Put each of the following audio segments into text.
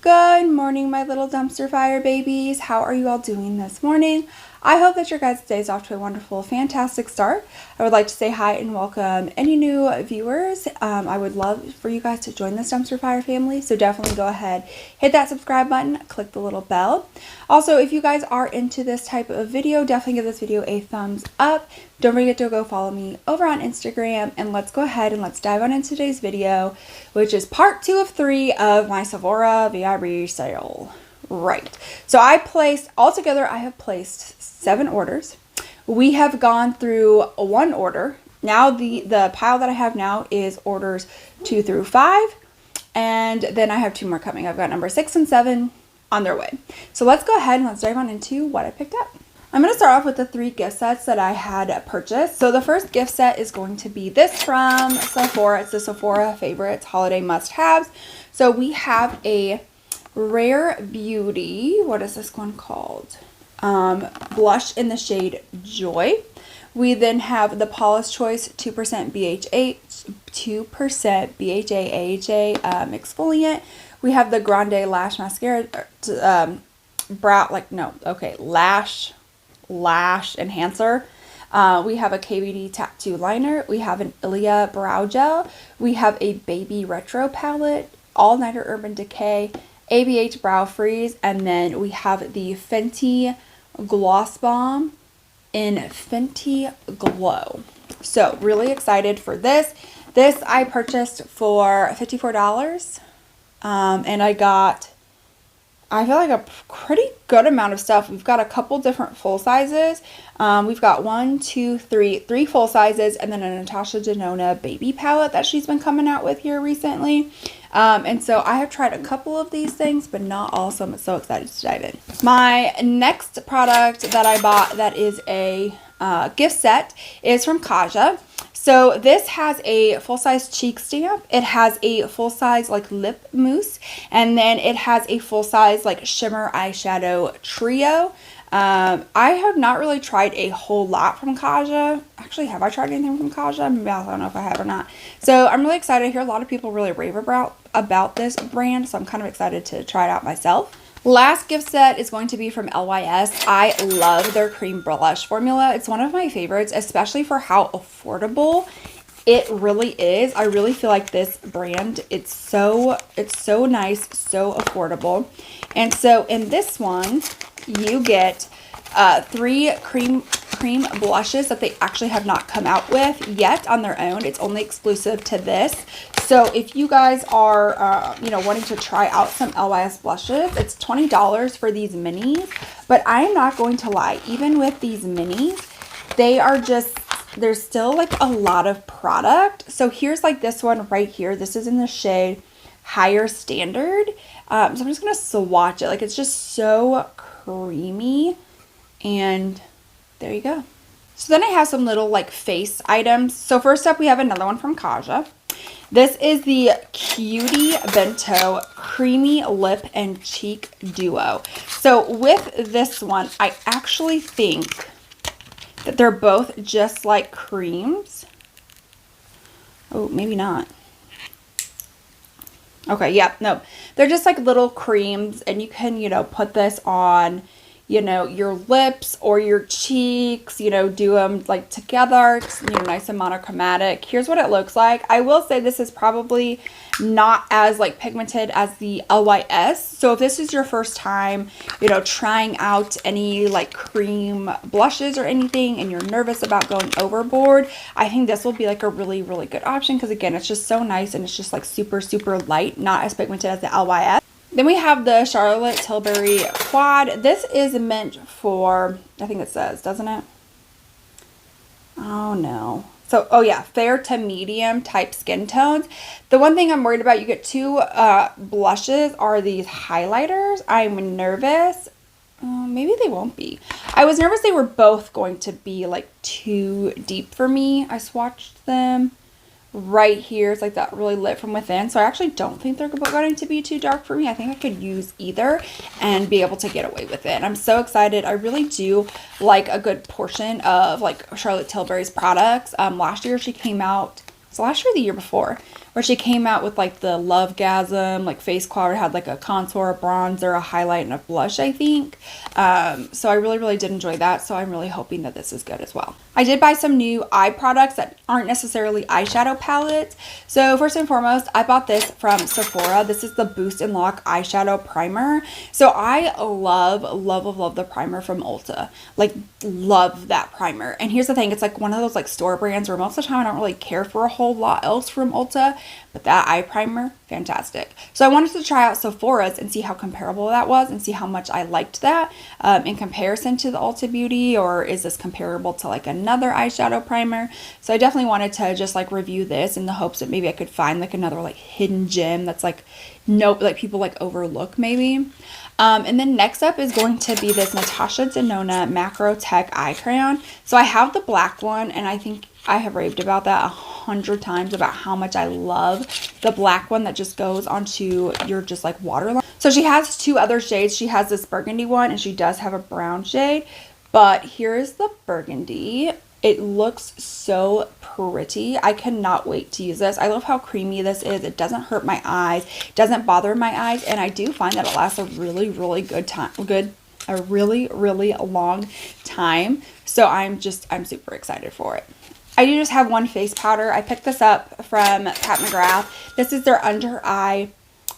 Good morning, my little dumpster fire babies. How are you all doing this morning? I hope that your guys' day is off to a wonderful, fantastic start. I would like to say hi and welcome any new viewers. I would love for you guys to join this dumpster fire family, so definitely go ahead, hit that subscribe button, click the little bell. Also, if you guys are into this type of video, definitely give this video a thumbs up. Don't forget to go follow me over on Instagram, and let's go ahead and let's dive on into today's video, which is part 2 of 3 of my Sephora VIB sale. Right, so I have placed 7 orders. We have gone through 1 order. Now the pile that I have now is orders 2 through 5, and then I have 2 more coming. I've got number 6 and 7 on their way. So let's go ahead and let's dive on into what I picked up. I'm going to start off with the 3 gift sets that I had purchased. So the first gift set is going to be this from Sephora. It's the Sephora Favorites Holiday Must-Haves. So we have a Rare Beauty, what is this one called? Blush in the shade Joy. We then have the Paula's Choice 2% BHA exfoliant. We have the Grande Lash Mascara, lash enhancer. We have a KVD Tattoo Liner. We have an Ilia Brow Gel. We have a Baby Retro Palette, All Nighter Urban Decay, ABH Brow Freeze, and then we have the Fenty Gloss Bomb in Fenty Glow. So really excited for this. This I purchased for $54, and I got, I feel like a pretty good amount of stuff. We've got a couple different full sizes. We've got 3 full sizes, and then a Natasha Denona baby palette that she's been coming out with here recently. And so I have tried a couple of these things, but not all, so I'm so excited to dive in. My next product that I bought that is a gift set is from Kaja. So this has a full-size cheek stamp. It has a full-size like lip mousse, and then it has a full-size like shimmer eyeshadow trio. I have not really tried a whole lot from Kaja. Actually, have I tried anything from Kaja? Maybe I don't know if I have or not. So I'm really excited. I hear a lot of people really rave about this brand, so I'm kind of excited to try it out myself. Last gift set is going to be from LYS. I love their cream blush formula. It's one of my favorites, especially for how affordable it really is. I really feel like this brand, it's so nice, so affordable. And so in this one, you get 3 cream blushes that they actually have not come out with yet on their own. It's only exclusive to this. So if you guys are, wanting to try out some LYS blushes, it's $20 for these minis. But I am not going to lie, even with these minis, they are just, there's still like a lot of product. So here's like this one right here. This is in the shade Higher Standard. So I'm just going to swatch it. Like, it's just so creamy, and there you go. So then I have some little like face items. So first up, we have another one from Kaja. This is the Cutie Bento Creamy Lip and Cheek Duo. So with this one, I actually think that they're both just like creams. Oh, maybe not. Okay, yeah, no. They're just like little creams, and you can, put this on, your lips or your cheeks, do them like together. It's, nice and monochromatic. Here's what it looks like. I will say this is probably not as like pigmented as the LYS. So if this is your first time, trying out any like cream blushes or anything, and you're nervous about going overboard, I think this will be like a really, really good option, because again, it's just so nice, and it's just like super, super light, not as pigmented as the LYS. Then we have the Charlotte Tilbury Quad. This is meant for, I think it says, doesn't it? Oh no. So, oh yeah, fair to medium type skin tones. The one thing I'm worried about, you get 2 blushes, are these highlighters. I'm nervous. Maybe they won't be. I was nervous they were both going to be like too deep for me. I swatched them. Right here, it's like that really lit from within, so I actually don't think they're going to be too dark for me. I think I could use either and be able to get away with it. I'm so excited. I really do like a good portion of like Charlotte Tilbury's products. Last year she came out, so last year or the year before, where she came out with like the Lovegasm, like face quad, had like a contour, a bronzer, a highlight, and a blush, I think. So I really, really did enjoy that. So I'm really hoping that this is good as well. I did buy some new eye products that aren't necessarily eyeshadow palettes. So first and foremost, I bought this from Sephora. This is the Boost and Lock eyeshadow primer. So I love, love, love, love the primer from Ulta. Like, love that primer. And here's the thing, it's like one of those like store brands where most of the time I don't really care for a whole lot else from Ulta, but that eye primer, fantastic. So I wanted to try out Sephora's and see how comparable that was and see how much I liked that in comparison to the Ulta Beauty, or is this comparable to like another eyeshadow primer. So I definitely wanted to just like review this in the hopes that maybe I could find like another like hidden gem that's like like people like overlook maybe. And then next up is going to be this Natasha Denona Macro Tech Eye Crayon. So I have the black one, and I think I have raved about that 100 times about how much I love the black one that just goes onto your just like waterline. So she has two other shades. She has this burgundy one, and she does have a brown shade. But here's the burgundy. It looks so pretty. I cannot wait to use this. I love how creamy this is. It doesn't hurt my eyes, doesn't bother my eyes, and I do find that it lasts a really, really good time. A really, really long time. So I'm super excited for it. I do just have one face powder. I picked this up from Pat McGrath. This is their under eye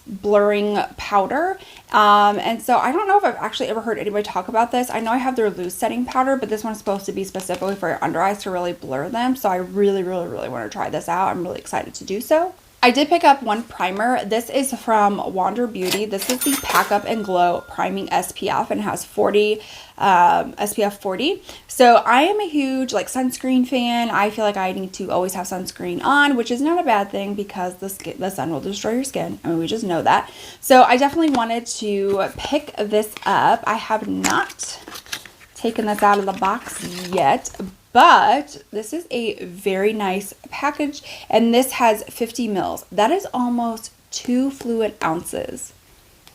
blurring powder. And so I don't know if I've actually ever heard anybody talk about this. I know I have their loose setting powder, but this one's supposed to be specifically for your under eyes to really blur them. So I really, really, really want to try this out. I'm really excited to do so. I did pick up one primer. This is from Wander Beauty. This is the Pack Up and Glow Priming SPF, and it has 40 SPF 40. So I am a huge like sunscreen fan. I feel like I need to always have sunscreen on, which is not a bad thing because the sun will destroy your skin. I mean, we just know that. So I definitely wanted to pick this up. I have not taken this out of the box yet, but this is a very nice package, and this has 50 mils. That is almost 2 fluid ounces.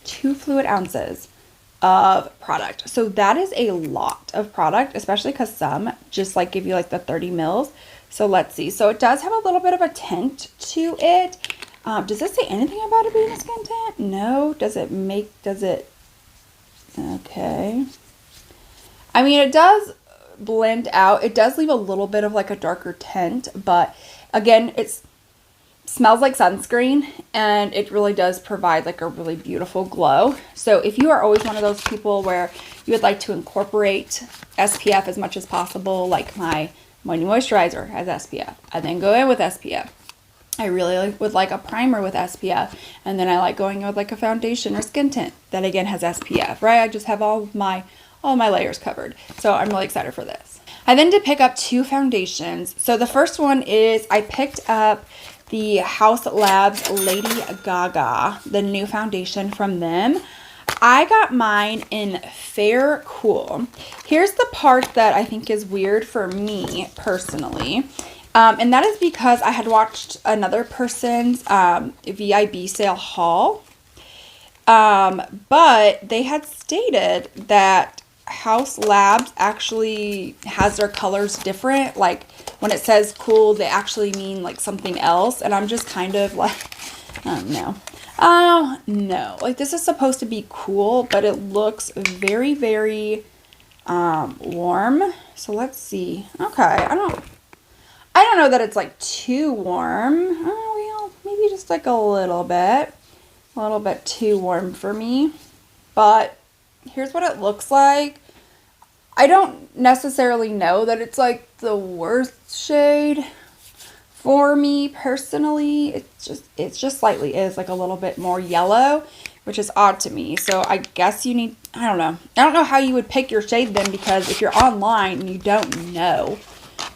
2 fluid ounces of product. So that is a lot of product, especially because some just like give you like the 30 mils. So let's see. So it does have a little bit of a tint to it. Does this say anything about it being a skin tint? No. Does it? Okay. I mean, it does blend out. It does leave a little bit of like a darker tint, but again, it smells like sunscreen, and it really does provide like a really beautiful glow. So if you are always one of those people where you would like to incorporate SPF as much as possible, like my new moisturizer has SPF, I then go in with SPF. I really would like a primer with SPF, and then I like going in with like a foundation or skin tint that again has SPF, right? I just have all my layers covered. So I'm really excited for this. I then did pick up 2 foundations. So the first one is I picked up the Haus Labs Lady Gaga, the new foundation from them. I got mine in Fair Cool. Here's the part that I think is weird for me personally. And that is because I had watched another person's VIB sale haul. But they had stated that Haus Labs actually has their colors different. Like when it says cool, they actually mean like something else. And I'm just kind of like, oh no, like this is supposed to be cool, but it looks very, very warm. So let's see. Okay, I don't know that it's like too warm. Oh, well, maybe just like a little bit too warm for me. But here's what it looks like. I don't necessarily know that it's like the worst shade for me personally. It's just slightly is like a little bit more yellow, which is odd to me. So I guess you need, I don't know how you would pick your shade then, because if you're online and you don't know,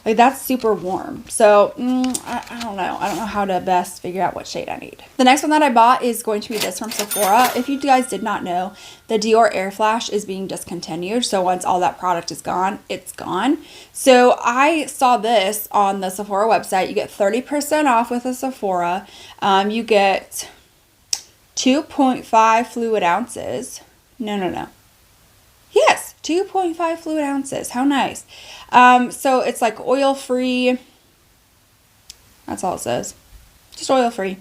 like that's super warm. So I don't know. I don't know how to best figure out what shade I need. The next one that I bought is going to be this from Sephora. If you guys did not know, the Dior Air Flash is being discontinued. So once all that product is gone, it's gone. So I saw this on the Sephora website. You get 30% off with a Sephora. You get 2.5 fluid ounces. No. Yes, 2.5 fluid ounces. How nice. So it's like oil free. That's all it says. just oil free.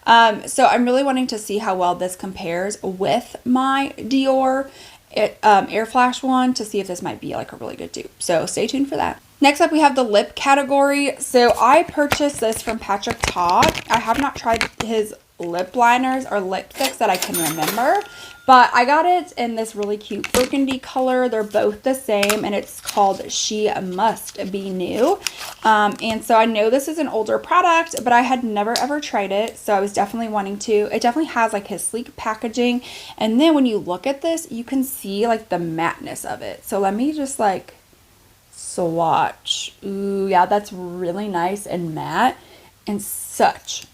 So I'm really wanting to see how well this compares with my Dior Air Flash one, to see if this might be like a really good dupe. So stay tuned for that. Next up, we have the lip category. So I purchased this from Patrick Ta. I have not tried his lip liners or lipsticks that I can remember, but I got it in this really cute burgundy color. They're both the same, and it's called She Must Be New. And so I know this is an older product, but I had never ever tried it, so I was definitely wanting to. It definitely has like his sleek packaging, and then when you look at this, you can see like the matte-ness of it. So let me just like swatch. Ooh, yeah, that's really nice and matte, and such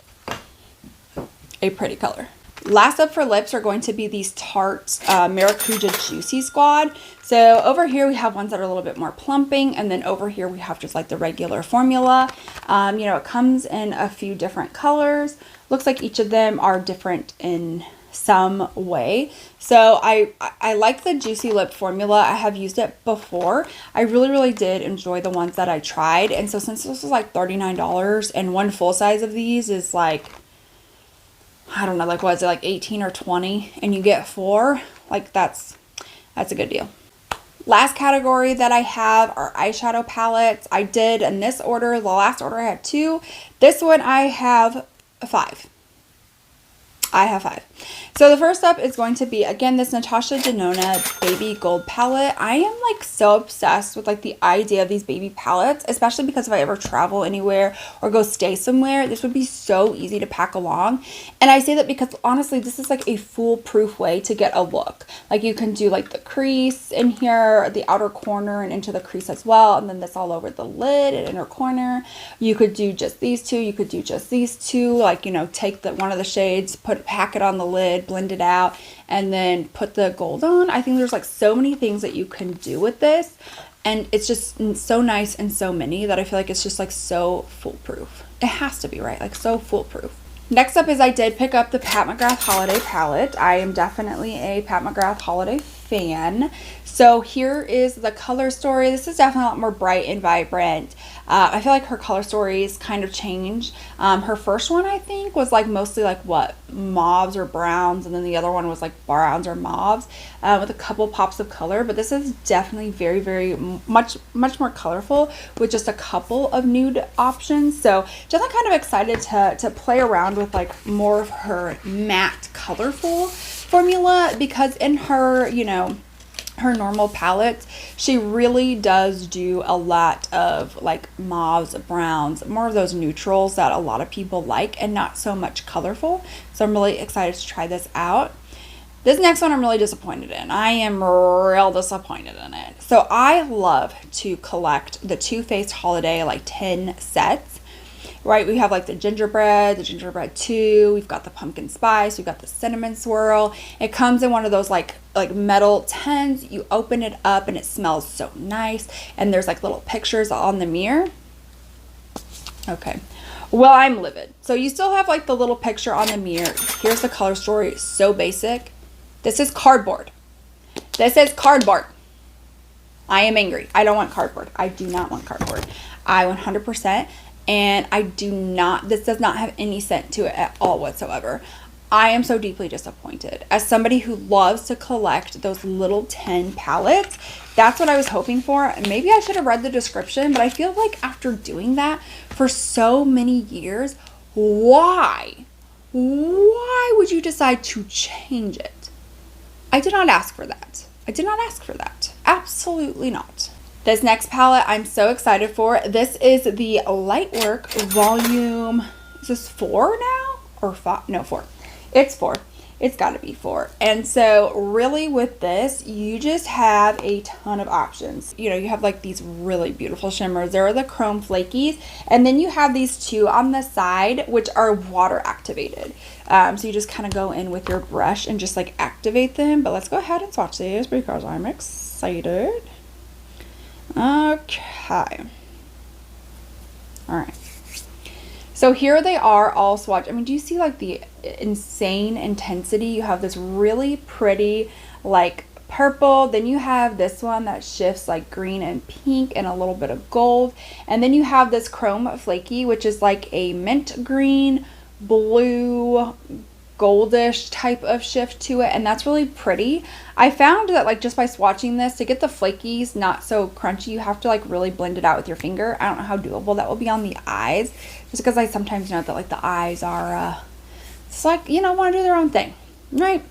a pretty color. Last up for lips are going to be these Tarte Maracuja Juicy Squad. So over here we have ones that are a little bit more plumping, and then over here we have just like the regular formula. You know, it comes in a few different colors. Looks like each of them are different in some way. So I like the Juicy Lip formula. I have used it before. I really did enjoy the ones that I tried. And so since this was like $39 and one full size of these is like, I don't know, like what is it, like 18 or 20, and you get 4, like that's a good deal. Last category that I have are eyeshadow palettes. I did in this order, the last order I had 2. This one I have 5. I have 5. So the first up is going to be, again, this Natasha Denona Baby Gold palette. I am like so obsessed with like the idea of these baby palettes, especially because if I ever travel anywhere or go stay somewhere, this would be so easy to pack along. And I say that because honestly, this is like a foolproof way to get a look. Like you can do like the crease in here, the outer corner, and into the crease as well. And then this all over the lid and inner corner. You could do just these two. You could do just these two. Like, you know, take one of the shades, pack it on the lid, blend it out, and then put the gold on. I think there's like so many things that you can do with this, and it's just so nice and so many that I feel like it's just like so foolproof. It has to be, right? Like so foolproof. Next up is I did pick up the Pat McGrath Holiday palette. I am definitely a Pat McGrath Holiday fan. So here is the color story. This is definitely a lot more bright and vibrant. I feel like her color stories kind of change. Her first one, I think, was like mostly like what, mauves or browns, and then the other one was like browns or mauves with a couple pops of color. But this is definitely very much more colorful with just a couple of nude options. So just kind of excited to play around with like more of her matte colorful formula, because in her, you know, her normal palettes, she really does do a lot of like mauves, browns, more of those neutrals that a lot of people like, and not so much colorful. So I'm really excited to try this out. This next one I'm really disappointed in. I am real disappointed in it. So I love to collect the Too Faced Holiday like 10 sets. Right, we have like the gingerbread 2, we've got the pumpkin spice, we've got the cinnamon swirl. It comes in one of those like metal tins. You open it up and it smells so nice, and there's like little pictures on the mirror. Okay, well, I'm livid. So you still have like the little picture on the mirror. Here's the color story, so basic. This is cardboard. This is cardboard. I am angry. I don't want cardboard. I do not want cardboard. I 100%. And I do not, this does not have any scent to it at all whatsoever. I am so deeply disappointed. As somebody who loves to collect those little 10 palettes, that's what I was hoping for. Maybe I should have read the description, but I feel like after doing that for so many years, why would you decide to change it? I did not ask for that. I did not ask for that. Absolutely not. This next palette I'm so excited for. This is the Lightwork Volume, is this 4 now? Or 5? No, 4. It's 4. It's got to be 4. And so really with this, you just have a ton of options. You know, you have like these really beautiful shimmers. There are the chrome flakies. And then you have these 2 on the side, which are water activated. So you just kind of go in with your brush and just like activate them. But let's go ahead and swatch these because I'm excited. Okay. All right. So here they are all swatched. I mean, do you see like the insane intensity? You have this really pretty like purple. Then you have this one that shifts like green and pink and a little bit of gold. And then you have this chrome flaky, which is like a mint green blue goldish type of shift to it, and that's really pretty. I found that like just by swatching this, to get the flakies not so crunchy, you have to like really blend it out with your finger. I don't know how doable that will be on the eyes, just because I sometimes know that like the eyes are it's like, you know, want to do their own thing, right?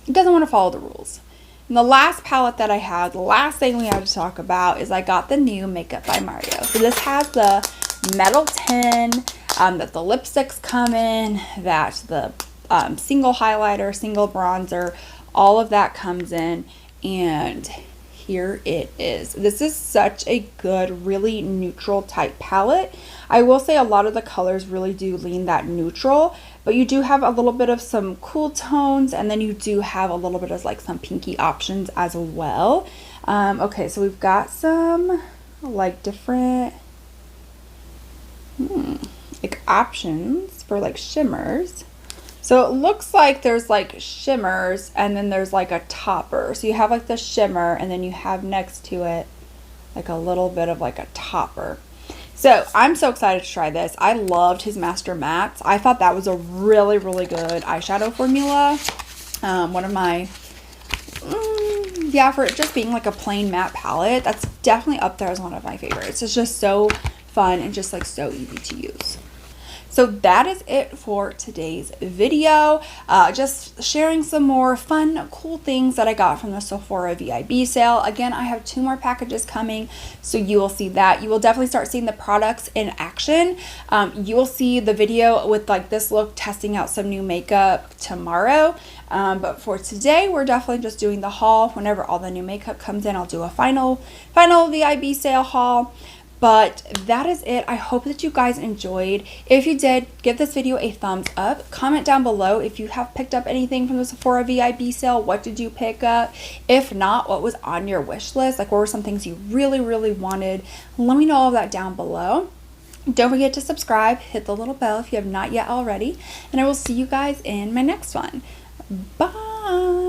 It doesn't want to follow the rules. And the last palette that I have, the last thing we have to talk about, is I got the new Makeup by Mario. So this has the metal tin that the lipsticks come in, that the single highlighter, single bronzer, all of that comes in, and here it is. This is such a good, really neutral type palette. I will say a lot of the colors really do lean that neutral, but you do have a little bit of some cool tones, and then you do have a little bit of like some pinky options as well. Okay, so we've got some like different like options for like shimmers. So it looks like there's like shimmers, and then there's like a topper. So you have like the shimmer, and then you have next to it like a little bit of like a topper. So I'm so excited to try this. I loved his Master Mattes. I thought that was a really, really good eyeshadow formula. One of my, yeah, for it just being like a plain matte palette, that's definitely up there as one of my favorites. It's just so fun and just like so easy to use. So that is it for today's video. Just sharing some more fun, cool things that I got from the Sephora VIB sale. Again, I have 2 more packages coming, so you will see that. You will definitely start seeing the products in action. You will see the video with like this look testing out some new makeup tomorrow. But for today, we're definitely just doing the haul. Whenever all the new makeup comes in, I'll do a final VIB sale haul. But that is it. I hope that you guys enjoyed. If you did, give this video a thumbs up. Comment down below if you have picked up anything from the Sephora VIB sale. What did you pick up? If not, what was on your wish list? Like, what were some things you really, really wanted? Let me know all of that down below. Don't forget to subscribe. Hit the little bell if you have not yet already. And I will see you guys in my next one. Bye.